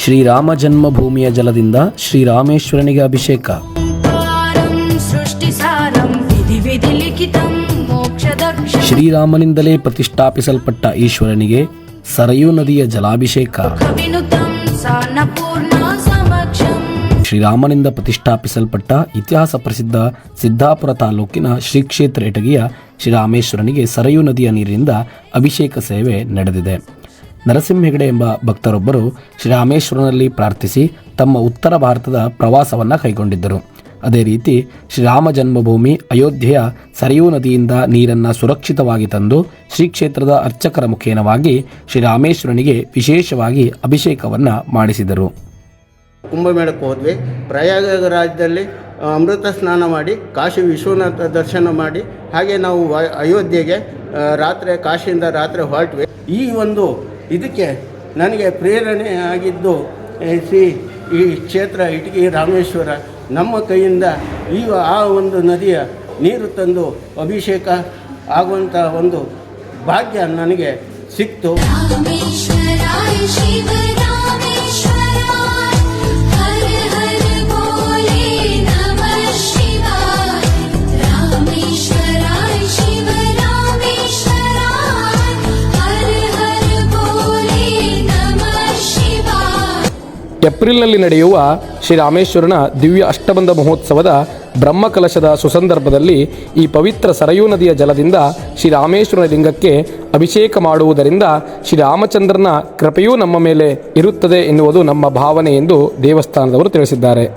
ಶ್ರೀರಾಮ ಜನ್ಮಭೂಮಿಯ ಜಲದಿಂದ ಶ್ರೀರಾಮೇಶ್ವರನಿಗೆ ಅಭಿಷೇಕ. ಶ್ರೀರಾಮನಿಂದಲೇ ಪ್ರತಿಷ್ಠಾಪಿಸಲ್ಪಟ್ಟ ಈಶ್ವರನಿಗೆ ಸರಯೂ ನದಿಯ ಜಲಾಭಿಷೇಕ. ಶ್ರೀರಾಮನಿಂದ ಪ್ರತಿಷ್ಠಾಪಿಸಲ್ಪಟ್ಟ ಇತಿಹಾಸ ಪ್ರಸಿದ್ಧ ಸಿದ್ದಾಪುರ ತಾಲೂಕಿನ ಶ್ರೀ ಕ್ಷೇತ್ರ ಇಟಗಿಯ ಶ್ರೀರಾಮೇಶ್ವರನಿಗೆ ಸರಯೂ ನದಿಯ ನೀರಿನಿಂದ ಅಭಿಷೇಕ ಸೇವೆ ನಡೆದಿದೆ. ನರಸಿಂಹ ಹೆಗಡೆ ಎಂಬ ಭಕ್ತರೊಬ್ಬರು ಶ್ರೀರಾಮೇಶ್ವರನಲ್ಲಿ ಪ್ರಾರ್ಥಿಸಿ ತಮ್ಮ ಉತ್ತರ ಭಾರತದ ಪ್ರವಾಸವನ್ನು ಕೈಗೊಂಡಿದ್ದರು. ಅದೇ ರೀತಿ ಶ್ರೀರಾಮ ಜನ್ಮಭೂಮಿ ಅಯೋಧ್ಯೆಯ ಸರಯೂ ನದಿಯಿಂದ ನೀರನ್ನು ಸುರಕ್ಷಿತವಾಗಿ ತಂದು ಶ್ರೀ ಕ್ಷೇತ್ರದ ಅರ್ಚಕರ ಮುಖೇನವಾಗಿ ಶ್ರೀರಾಮೇಶ್ವರನಿಗೆ ವಿಶೇಷವಾಗಿ ಅಭಿಷೇಕವನ್ನು ಮಾಡಿಸಿದರು. ಕುಂಭಮೇಳಕ್ಕೆ ಹೋದ್ವಿ. ಪ್ರಯಾಗರಾಜದಲ್ಲಿ ಅಮೃತ ಸ್ನಾನ ಮಾಡಿ ಕಾಶಿ ವಿಶ್ವನಾಥ ದರ್ಶನ ಮಾಡಿ ಹಾಗೆ ನಾವು ಅಯೋಧ್ಯೆಗೆ ರಾತ್ರಿ ಕಾಶಿಯಿಂದ ರಾತ್ರಿ ಹೊರಟ್ವಿ. ಈ ಒಂದು ಇದಕ್ಕೆ ನನಗೆ ಪ್ರೇರಣೆ ಆಗಿದ್ದು ಈ ಕ್ಷೇತ್ರ ಇಟಗಿ ರಾಮೇಶ್ವರ ನಮ್ಮ ಕೈಯಿಂದ ಆ ಒಂದು ನದಿಯ ನೀರು ತಂದು ಅಭಿಷೇಕ ಆಗುವಂಥ ಒಂದು ಭಾಗ್ಯ ನನಗೆ ಸಿಕ್ತು. ಏಪ್ರಿಲ್ನಲ್ಲಿ ನಡೆಯುವ ಶ್ರೀರಾಮೇಶ್ವರನ ದಿವ್ಯ ಅಷ್ಟಬಂಧ ಮಹೋತ್ಸವದ ಬ್ರಹ್ಮಕಲಶದ ಸುಸಂದರ್ಭದಲ್ಲಿ ಈ ಪವಿತ್ರ ಸರಯೂ ನದಿಯ ಜಲದಿಂದ ಶ್ರೀರಾಮೇಶ್ವರನ ಲಿಂಗಕ್ಕೆ ಅಭಿಷೇಕ ಮಾಡುವುದರಿಂದ ಶ್ರೀರಾಮಚಂದ್ರನ ಕೃಪೆಯೂ ನಮ್ಮ ಮೇಲೆ ಇರುತ್ತದೆ ಎನ್ನುವುದು ನಮ್ಮ ಭಾವನೆ ಎಂದು ದೇವಸ್ಥಾನದವರು ತಿಳಿಸಿದ್ದಾರೆ.